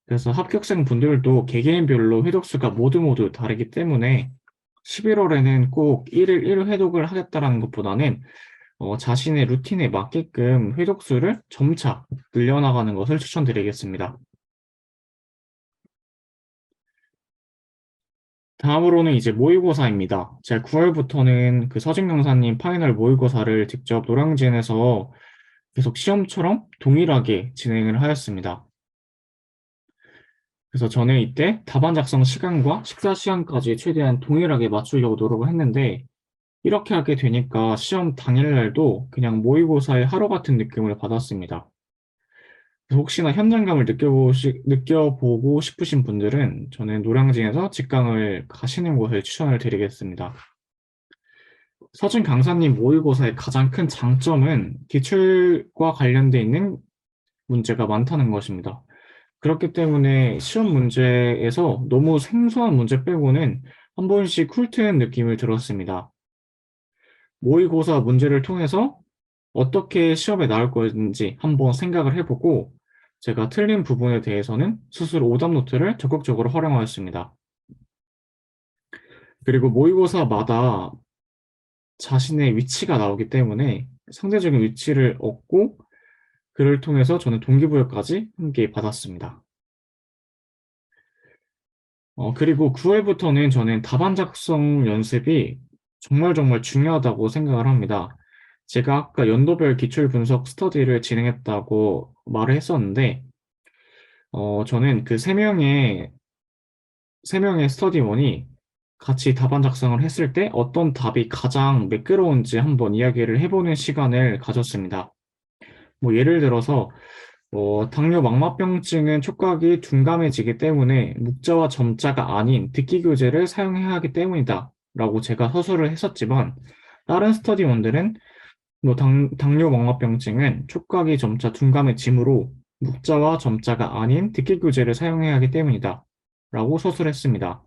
그래서 합격생 분들도 개개인별로 회독수가 모두 다르기 때문에 11월에는 꼭 1일 1회독을 하겠다라는 것보다는 자신의 루틴에 맞게끔 회독수를 점차 늘려나가는 것을 추천드리겠습니다. 다음으로는 이제 모의고사입니다. 제가 9월부터는 그 서진강사님 파이널 모의고사를 직접 노량진에서 계속 시험처럼 동일하게 진행을 하였습니다. 그래서 저는 이때 답안 작성 시간과 식사 시간까지 최대한 동일하게 맞추려고 노력을 했는데 이렇게 하게 되니까 시험 당일날도 그냥 모의고사의 하루 같은 느낌을 받았습니다. 그래서 혹시나 현장감을 느껴보고 싶으신 분들은 저는 노량진에서 직강을 가시는 것을 추천을 드리겠습니다. 서준 강사님 모의고사의 가장 큰 장점은 기출과 관련돼 있는 문제가 많다는 것입니다. 그렇기 때문에 시험 문제에서 너무 생소한 문제 빼고는 한 번씩 훑는 느낌을 들었습니다. 모의고사 문제를 통해서 어떻게 시험에 나올 건지 한번 생각을 해보고 제가 틀린 부분에 대해서는 스스로 오답 노트를 적극적으로 활용하였습니다. 그리고 모의고사마다 자신의 위치가 나오기 때문에 상대적인 위치를 얻고 그를 통해서 저는 동기부여까지 함께 받았습니다. 그리고 9월부터는 저는 답안 작성 연습이 정말 중요하다고 생각을 합니다. 제가 아까 연도별 기출 분석 스터디를 진행했다고 말을 했었는데, 저는 그 세 명의 스터디원이 같이 답안 작성을 했을 때 어떤 답이 가장 매끄러운지 한번 이야기를 해보는 시간을 가졌습니다. 뭐 예를 들어서 당뇨 망막병증은 촉각이 둔감해지기 때문에 묵자와 점자가 아닌 듣기 교재를 사용해야 하기 때문이다. 라고 제가 서술을 했었지만, 다른 스터디원들은 당뇨 망막병증은 촉각이 점차 둔감해지므로 묵자와 점자가 아닌 듣기 교재를 사용해야 하기 때문이다. 라고 서술했습니다.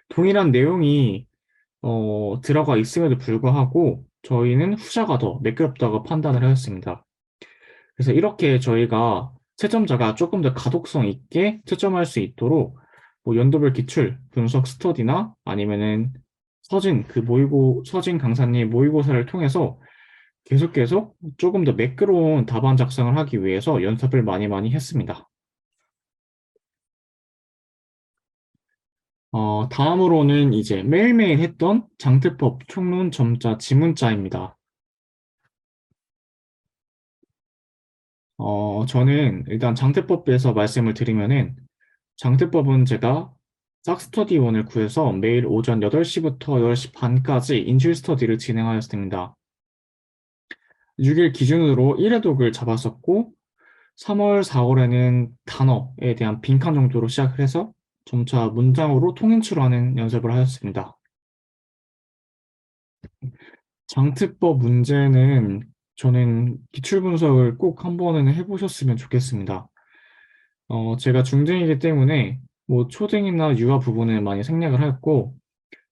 동일한 내용이 들어가 있음에도 불구하고 저희는 후자가 더 매끄럽다고 판단을 하였습니다. 그래서 이렇게 저희가 채점자가 조금 더 가독성 있게 채점할 수 있도록 뭐 연도별 기출, 분석 스터디나 아니면은 서진 강사님 모의고사를 통해서 계속 조금 더 매끄러운 답안 작성을 하기 위해서 연습을 많이 했습니다. 다음으로는 이제 매일매일 했던 장트법, 총론, 점자, 지문자입니다. 저는 일단 장트법에서 말씀을 드리면은 장트법은 제가 싹스터디원을 구해서 매일 오전 8시부터 10시 반까지 인출 스터디를 진행하였습니다. 6일 기준으로 1회 독을 잡았었고 3월, 4월에는 단어에 대한 빈칸 정도로 시작을 해서 점차 문장으로 통인출하는 연습을 하였습니다. 장트법 문제는 저는 기출 분석을 꼭 한 번은 해보셨으면 좋겠습니다. 제가 중등이기 때문에 뭐 초등이나 유아 부분을 많이 생략을 하였고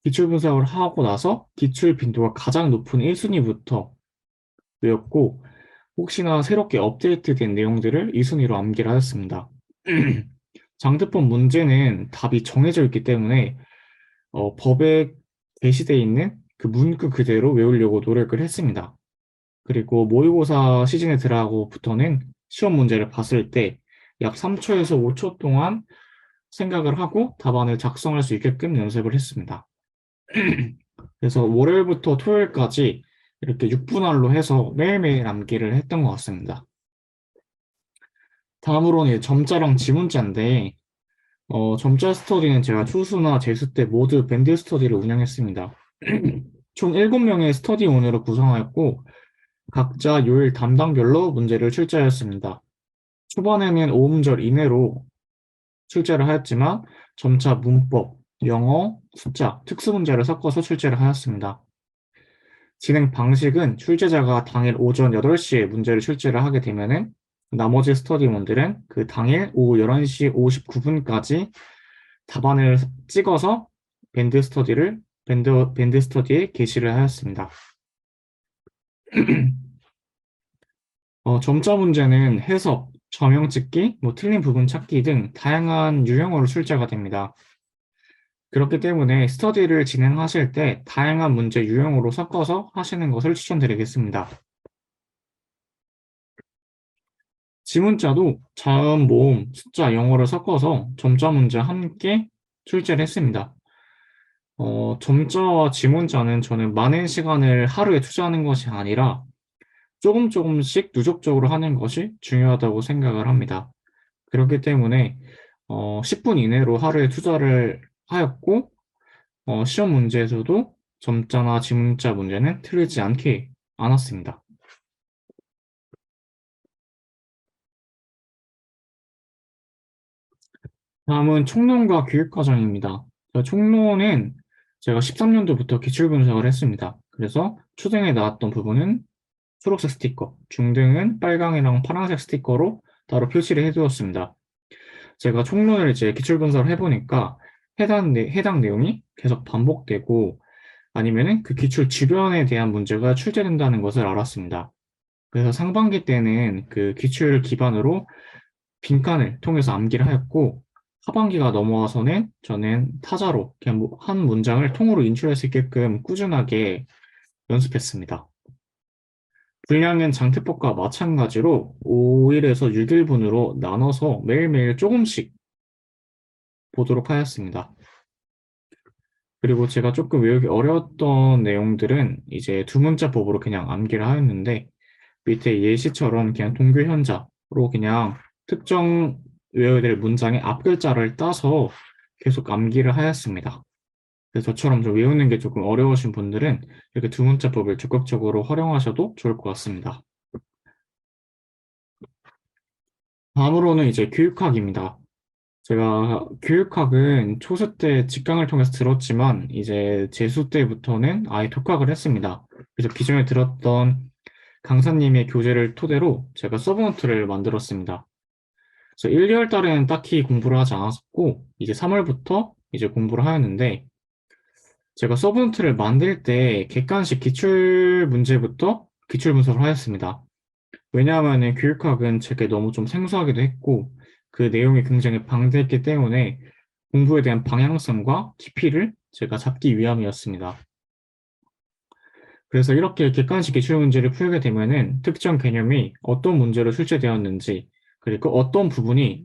기출 분석을 하고 나서 기출 빈도가 가장 높은 1순위부터 외웠고 혹시나 새롭게 업데이트된 내용들을 2순위로 암기를 하였습니다. 장드법 문제는 답이 정해져 있기 때문에 법에 게시되어 있는 그 문구 그대로 외우려고 노력을 했습니다. 그리고 모의고사 시즌에 들어가고부터는 시험 문제를 봤을 때 약 3초에서 5초 동안 생각을 하고 답안을 작성할 수 있게끔 연습을 했습니다. 그래서 월요일부터 토요일까지 이렇게 6분할로 해서 매일매일 암기를 했던 것 같습니다. 다음으로는 점자랑 지문자인데 점자 스터디는 제가 초수나 재수 때 모두 밴드 스터디를 운영했습니다. 총 7명의 스터디원으로 구성하였고 각자 요일 담당별로 문제를 출제하였습니다. 초반에는 5음절 이내로 출제를 하였지만 점차 문법, 영어, 숫자, 특수 문제를 섞어서 출제를 하였습니다. 진행 방식은 출제자가 당일 오전 8시에 문제를 출제를 하게 되면은 나머지 스터디원들은 그 당일 오후 11시 59분까지 답안을 찍어서 밴드 스터디에 게시를 하였습니다. 점자 문제는 해석, 저명 찍기, 뭐 틀린 부분 찾기 등 다양한 유형으로 출제가 됩니다. 그렇기 때문에 스터디를 진행하실 때 다양한 문제 유형으로 섞어서 하시는 것을 추천드리겠습니다. 지문자도 자음, 모음, 숫자, 영어를 섞어서 점자 문제 함께 출제를 했습니다. 점자와 지문자는 저는 많은 시간을 하루에 투자하는 것이 아니라 조금씩 누적적으로 하는 것이 중요하다고 생각을 합니다. 그렇기 때문에 10분 이내로 하루에 투자를 하였고 시험 문제에서도 점자나 지문자 문제는 틀리지 않았습니다. 다음은 총론과 교육과정입니다. 총론은 제가 13년도부터 기출분석을 했습니다. 그래서 초등에 나왔던 부분은 초록색 스티커, 중등은 빨강이랑 파란색 스티커로 따로 표시를 해두었습니다. 제가 총론을 이제 기출분석을 해보니까 해당 내용이 계속 반복되고 아니면은 그 기출 주변에 대한 문제가 출제된다는 것을 알았습니다. 그래서 상반기 때는 그 기출 기반으로 빈칸을 통해서 암기를 하였고 하반기가 넘어와서는 저는 타자로 그냥 한 문장을 통으로 인출할 수 있게끔 꾸준하게 연습했습니다. 분량은 장트법과 마찬가지로 5일에서 6일분으로 나눠서 매일매일 조금씩 보도록 하였습니다. 그리고 제가 조금 외우기 어려웠던 내용들은 이제 두 문자법으로 그냥 암기를 하였는데 밑에 예시처럼 그냥 동교 현자로 그냥 특정 외워야 될 문장의 앞글자를 따서 계속 암기를 하였습니다. 그래서 저처럼 좀 외우는 게 조금 어려우신 분들은 이렇게 두 문자법을 적극적으로 활용하셔도 좋을 것 같습니다. 다음으로는 이제 교육학입니다. 제가 교육학은 초수 때 직강을 통해서 들었지만 이제 재수 때부터는 아예 독학을 했습니다. 그래서 기존에 들었던 강사님의 교재를 토대로 제가 서브노트를 만들었습니다. 그래서 1, 2월 달에는 딱히 공부를 하지 않았었고 이제 3월부터 이제 공부를 하였는데 제가 서브노트를 만들 때 객관식 기출 문제부터 기출 분석을 하였습니다. 왜냐하면 교육학은 제게 너무 좀 생소하기도 했고 그 내용이 굉장히 방대했기 때문에 공부에 대한 방향성과 깊이를 제가 잡기 위함이었습니다. 그래서 이렇게 객관식 기출 문제를 풀게 되면은 특정 개념이 어떤 문제로 출제되었는지 그리고 어떤 부분이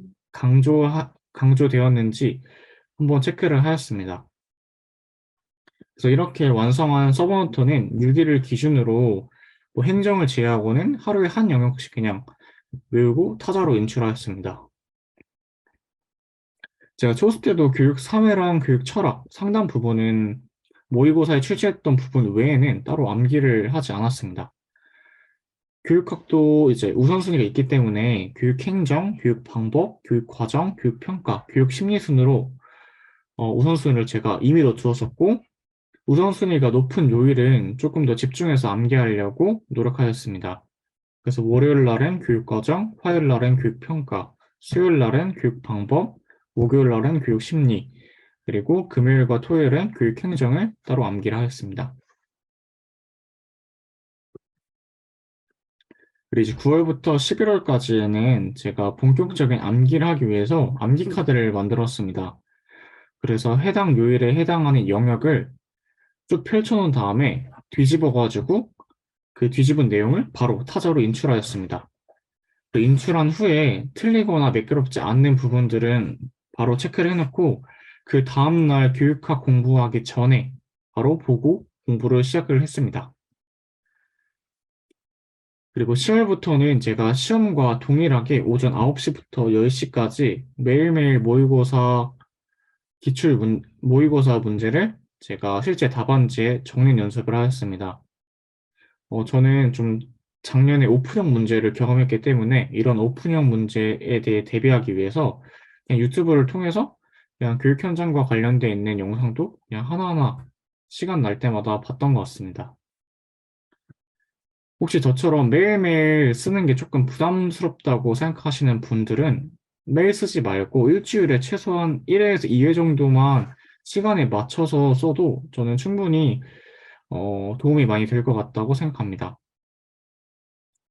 강조되었는지 한번 체크를 하였습니다. 그래서 이렇게 완성한 서브노트는 일기를 기준으로 뭐 행정을 제외하고는 하루에 한 영역씩 그냥 외우고 타자로 인출하였습니다. 제가 초습 때도 교육 사회랑 교육 철학 상당 부분은 모의고사에 출제했던 부분 외에는 따로 암기를 하지 않았습니다. 교육학도 이제 우선순위가 있기 때문에 교육 행정, 교육 방법, 교육 과정, 교육 평가, 교육 심리 순으로 우선순위를 제가 임의로 두었었고 우선순위가 높은 요일은 조금 더 집중해서 암기하려고 노력하였습니다. 그래서 월요일 날은 교육과정, 화요일 날은 교육평가, 수요일 날은 교육방법, 목요일 날은 교육심리, 그리고 금요일과 토요일은 교육행정을 따로 암기를 하였습니다. 그리고 이제 9월부터 11월까지에는 제가 본격적인 암기를 하기 위해서 암기 카드를 만들었습니다. 그래서 해당 요일에 해당하는 영역을 쭉 펼쳐놓은 다음에 뒤집어가지고 그 뒤집은 내용을 바로 타자로 인출하였습니다. 그 인출한 후에 틀리거나 매끄럽지 않는 부분들은 바로 체크를 해놓고 그 다음날 교육학 공부하기 전에 바로 보고 공부를 시작을 했습니다. 그리고 10월부터는 제가 시험과 동일하게 오전 9시부터 10시까지 매일매일 모의고사 문제를 제가 실제 답안지에 적는 연습을 하였습니다. 저는 좀 작년에 오픈형 문제를 경험했기 때문에 이런 오픈형 문제에 대해 대비하기 위해서 그냥 유튜브를 통해서 그냥 교육 현장과 관련되어 있는 영상도 그냥 하나하나 시간 날 때마다 봤던 것 같습니다. 혹시 저처럼 매일매일 쓰는 게 조금 부담스럽다고 생각하시는 분들은 매일 쓰지 말고 일주일에 최소한 1회에서 2회 정도만 시간에 맞춰서 써도 저는 충분히 도움이 많이 될 것 같다고 생각합니다.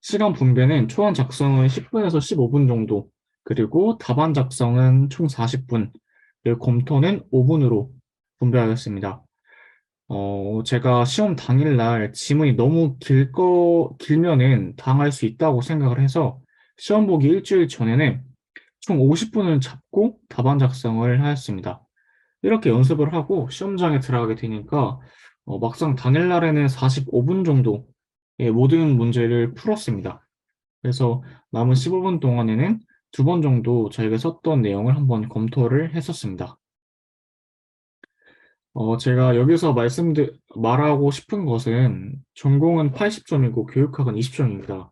시간 분배는 초안 작성은 10분에서 15분 정도, 그리고 답안 작성은 총 40분, 그리고 검토는 5분으로 분배하였습니다. 제가 시험 당일날 지문이 너무 길면은 당할 수 있다고 생각을 해서 시험 보기 일주일 전에는 총 50분을 잡고 답안 작성을 하였습니다. 이렇게 연습을 하고 시험장에 들어가게 되니까 막상 당일날에는 45분 정도의 모든 문제를 풀었습니다. 그래서 남은 15분 동안에는 2번 정도 저희가 썼던 내용을 한번 검토를 했었습니다. 제가 여기서 말하고 싶은 것은 전공은 80점이고 교육학은 20점입니다.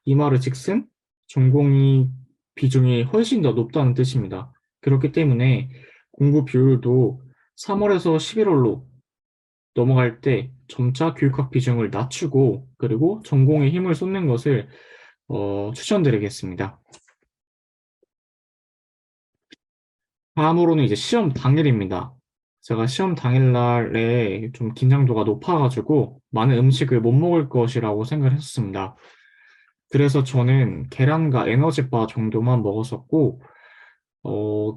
이 말의 즉슨 전공이 비중이 훨씬 더 높다는 뜻입니다. 그렇기 때문에 공부 비율도 3월에서 11월로 넘어갈 때 점차 교육학 비중을 낮추고 그리고 전공에 힘을 쏟는 것을 추천드리겠습니다. 다음으로는 이제 시험 당일입니다. 제가 시험 당일날에 좀 긴장도가 높아가지고 많은 음식을 못 먹을 것이라고 생각을 했었습니다. 그래서 저는 계란과 에너지바 정도만 먹었었고,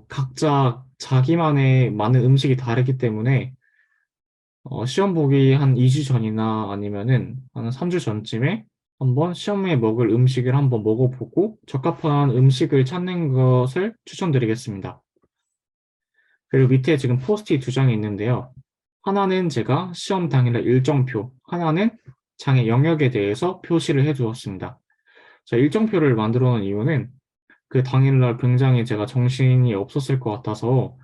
각자 자기만의 많은 음식이 다르기 때문에 시험 보기 한 2주 전이나 아니면은 한 3주 전쯤에 한번 시험에 먹을 음식을 한번 먹어보고 적합한 음식을 찾는 것을 추천드리겠습니다. 그리고 밑에 지금 포스트잇 2장이 있는데요. 하나는 제가 시험 당일날 일정표, 하나는 장애 영역에 대해서 표시를 해두었습니다. 자, 일정표를 만들어 놓은 이유는 그 당일날 굉장히 제가 정신이 없었을 것 같아서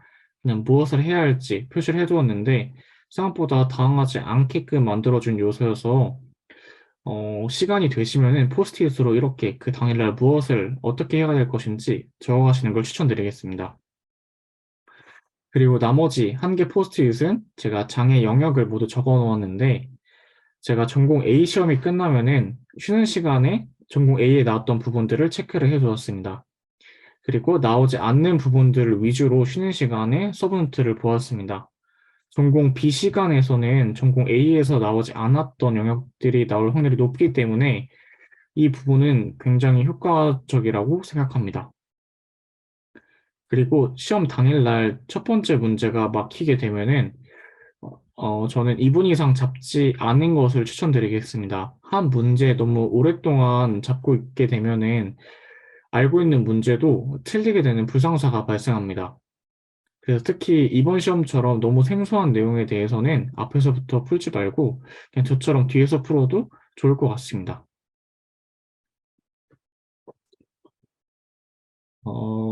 그냥 무엇을 해야 할지 표시를 해두었는데 생각보다 당황하지 않게끔 만들어준 요소여서 시간이 되시면은 포스트잇으로 이렇게 그 당일날 무엇을 어떻게 해야 될 것인지 적어가시는 걸 추천드리겠습니다. 그리고 나머지 한 개 포스트잇은 제가 장애 영역을 모두 적어 놓았는데 제가 전공 A 시험이 끝나면은 쉬는 시간에 전공 A에 나왔던 부분들을 체크를 해 두었습니다. 그리고 나오지 않는 부분들을 위주로 쉬는 시간에 서브노트를 보았습니다. 전공 B 시간에서는 전공 A에서 나오지 않았던 영역들이 나올 확률이 높기 때문에 이 부분은 굉장히 효과적이라고 생각합니다. 그리고 시험 당일날 첫 번째 문제가 막히게 되면은 저는 2분 이상 잡지 않은 것을 추천드리겠습니다. 한 문제 너무 오랫동안 잡고 있게 되면은 알고 있는 문제도 틀리게 되는 불상사가 발생합니다. 그래서 특히 이번 시험처럼 너무 생소한 내용에 대해서는 앞에서부터 풀지 말고 그냥 저처럼 뒤에서 풀어도 좋을 것 같습니다.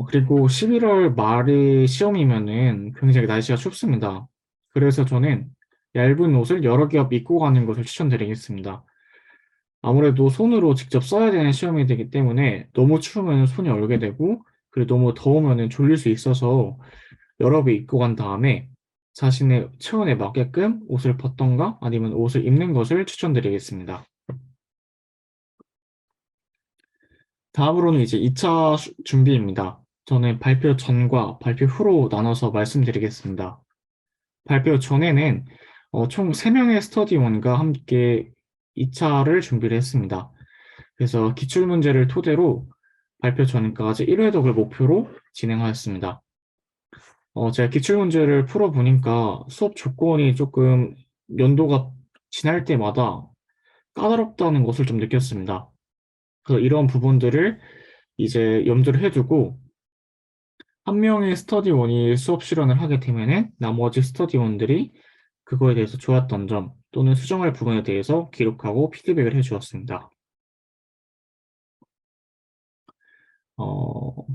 그리고 11월 말이 시험이면은 굉장히 날씨가 춥습니다. 그래서 저는 얇은 옷을 여러 겹 입고 가는 것을 추천드리겠습니다. 아무래도 손으로 직접 써야 되는 시험이 되기 때문에 너무 추우면 손이 얼게 되고, 그리고 너무 더우면 졸릴 수 있어서 여러 개 입고 간 다음에 자신의 체온에 맞게끔 옷을 벗던가 아니면 옷을 입는 것을 추천드리겠습니다. 다음으로는 이제 2차 준비입니다. 저는 발표 전과 발표 후로 나눠서 말씀드리겠습니다. 발표 전에는 총 3명의 스터디원과 함께 2차를 준비를 했습니다. 그래서 기출문제를 토대로 발표 전까지 1회독을 목표로 진행하였습니다. 제가 기출문제를 풀어보니까 수업 조건이 조금 연도가 지날 때마다 까다롭다는 것을 좀 느꼈습니다. 그래서 이런 부분들을 이제 염두를 해두고 한 명의 스터디원이 수업 실현을 하게 되면은 나머지 스터디원들이 그거에 대해서 좋았던 점 또는 수정할 부분에 대해서 기록하고 피드백을 해주었습니다.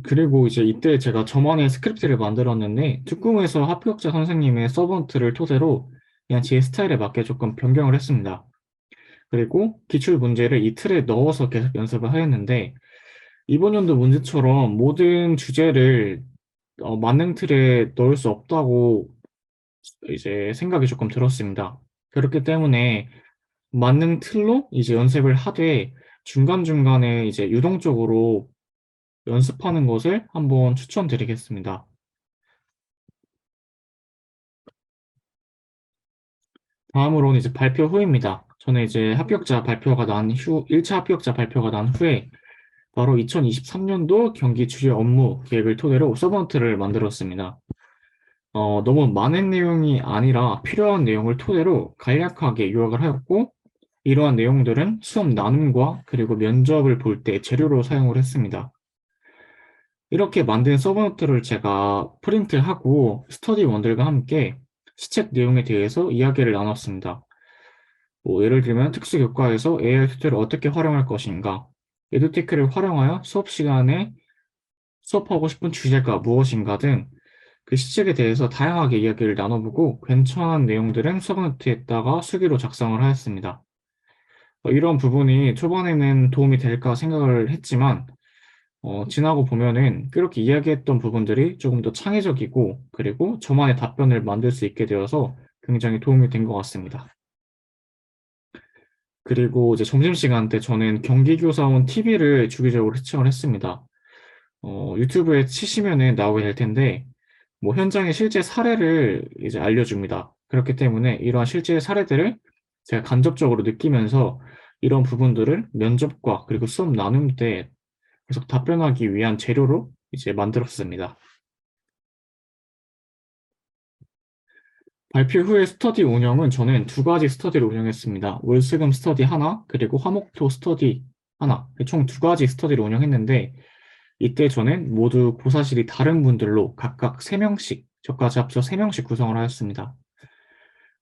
그리고 이제 이때 제가 저만의 스크립트를 만들었는데 특공에서 합격자 선생님의 서번트를 토대로 그냥 제 스타일에 맞게 조금 변경을 했습니다. 그리고 기출 문제를 이 틀에 넣어서 계속 연습을 하였는데 이번 연도 문제처럼 모든 주제를 만능 틀에 넣을 수 없다고 이제 생각이 조금 들었습니다. 그렇기 때문에 만능 틀로 이제 연습을 하되 중간중간에 이제 유동적으로 연습하는 것을 한번 추천드리겠습니다. 다음으로는 이제 발표 후입니다. 저는 이제 합격자 발표가 난 후, 1차 합격자 발표가 난 후에 바로 2023년도 경기 주요 업무 계획을 토대로 서번트를 만들었습니다. 너무 많은 내용이 아니라 필요한 내용을 토대로 간략하게 요약을 하였고, 이러한 내용들은 수업 나눔과 그리고 면접을 볼 때 재료로 사용을 했습니다. 이렇게 만든 서브노트를 제가 프린트하고 스터디원들과 함께 시책 내용에 대해서 이야기를 나눴습니다. 뭐 예를 들면 특수교과에서 AI 튜터를 어떻게 활용할 것인가, 에듀테크를 활용하여 수업 시간에 수업하고 싶은 주제가 무엇인가 등 그 시책에 대해서 다양하게 이야기를 나눠보고 괜찮은 내용들은 서브노트에다가 수기로 작성을 하였습니다. 이런 부분이 초반에는 도움이 될까 생각을 했지만 지나고 보면은 그렇게 이야기했던 부분들이 조금 더 창의적이고 그리고 저만의 답변을 만들 수 있게 되어서 굉장히 도움이 된 것 같습니다. 그리고 이제 점심시간 때 저는 경기교사원 TV를 주기적으로 시청을 했습니다. 유튜브에 치시면은 나오게 될 텐데 뭐 현장의 실제 사례를 이제 알려줍니다. 그렇기 때문에 이러한 실제 사례들을 제가 간접적으로 느끼면서 이런 부분들을 면접과 그리고 수업 나눔 때 계속 답변하기 위한 재료로 이제 만들었습니다. 발표 후에 스터디 운영은 저는 두 가지 스터디를 운영했습니다. 월수금 스터디 하나, 그리고 화목토 스터디 하나, 총 두 가지 스터디를 운영했는데 이때 저는 모두 고사실이 다른 분들로 각각 3명씩, 저까지 합쳐 3명씩 구성을 하였습니다.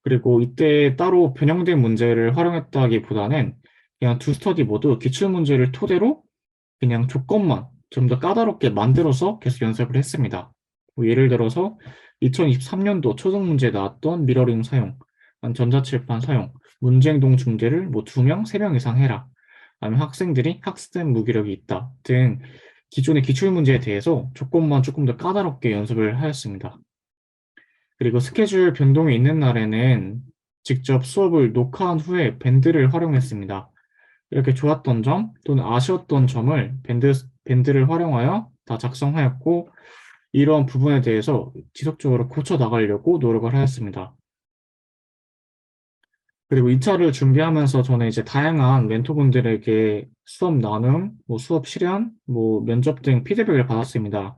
그리고 이때 따로 변형된 문제를 활용했다기보다는 그냥 두 스터디 모두 기출문제를 토대로 그냥 조건만 좀 더 까다롭게 만들어서 계속 연습을 했습니다. 뭐 예를 들어서 2023년도 초등 문제에 나왔던 미러링 사용, 전자칠판 사용, 문제행동 중재를 뭐 2명, 3명 이상 해라. 아니면 학생들이 학습 무기력이 있다 등 기존의 기출 문제에 대해서 조건만 조금 더 까다롭게 연습을 하였습니다. 그리고 스케줄 변동이 있는 날에는 직접 수업을 녹화한 후에 밴드를 활용했습니다. 이렇게 좋았던 점 또는 아쉬웠던 점을 밴드를 활용하여 다 작성하였고 이러한 부분에 대해서 지속적으로 고쳐 나가려고 노력을 하였습니다. 그리고 2차를 준비하면서 저는 이제 다양한 멘토분들에게 수업 나눔, 뭐 수업 실현, 뭐 면접 등 피드백을 받았습니다.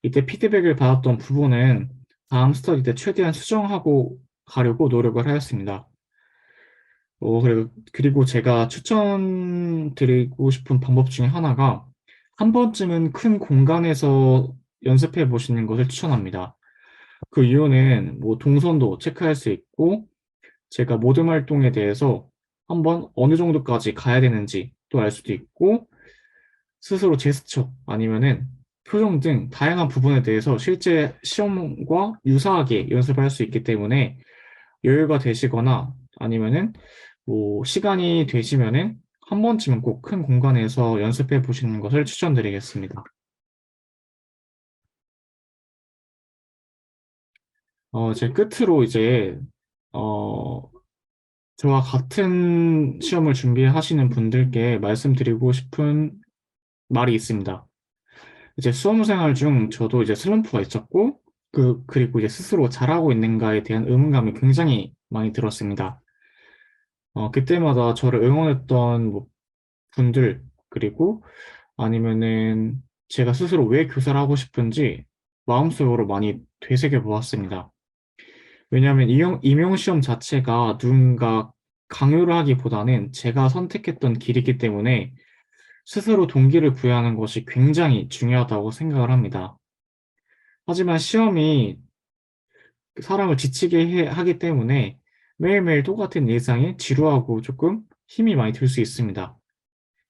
이때 피드백을 받았던 부분은 다음 스터디 때 최대한 수정하고 가려고 노력을 하였습니다. 그리고 제가 추천드리고 싶은 방법 중에 하나가 한 번쯤은 큰 공간에서 연습해 보시는 것을 추천합니다. 그 이유는 뭐 동선도 체크할 수 있고 제가 모든 활동에 대해서 한번 어느 정도까지 가야 되는지 또 알 수도 있고 스스로 제스처 아니면은 표정 등 다양한 부분에 대해서 실제 시험과 유사하게 연습을 할 수 있기 때문에 여유가 되시거나 아니면은 뭐 시간이 되시면은 한 번쯤은 꼭 큰 공간에서 연습해 보시는 것을 추천드리겠습니다. 제 끝으로 이제 어, 저와 같은 시험을 준비하시는 분들께 말씀드리고 싶은 말이 있습니다. 이제 수험생활 중 저도 이제 슬럼프가 있었고, 그리고 이제 스스로 잘하고 있는가에 대한 의문감이 굉장히 많이 들었습니다. 그때마다 저를 응원했던 뭐 분들, 그리고 아니면은 제가 스스로 왜 교사를 하고 싶은지 마음속으로 많이 되새겨 보았습니다. 왜냐하면 임용 시험 자체가 누군가 강요를 하기보다는 제가 선택했던 길이기 때문에 스스로 동기를 부여하는 것이 굉장히 중요하다고 생각을 합니다. 하지만 시험이 사람을 지치게 하기 때문에 매일매일 똑같은 일상이 지루하고 조금 힘이 많이 들 수 있습니다.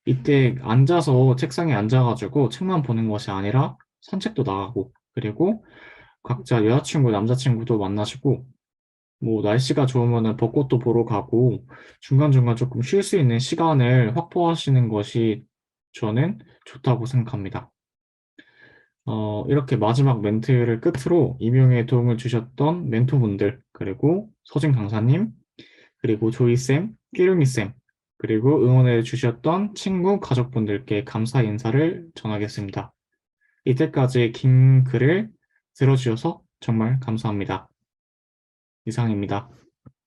이때 앉아서 책상에 앉아가지고 책만 보는 것이 아니라 산책도 나가고, 그리고 각자 여자친구, 남자친구도 만나시고, 뭐 날씨가 좋으면은 벚꽃도 보러 가고 중간중간 조금 쉴 수 있는 시간을 확보하시는 것이 저는 좋다고 생각합니다. 이렇게 마지막 멘트를 끝으로 임용에 도움을 주셨던 멘토분들, 그리고 서진 강사님, 그리고 조이쌤, 끼룡이쌤, 그리고 응원해 주셨던 친구, 가족분들께 감사 인사를 전하겠습니다. 이때까지 긴 글을 들어주셔서 정말 감사합니다. 이상입니다.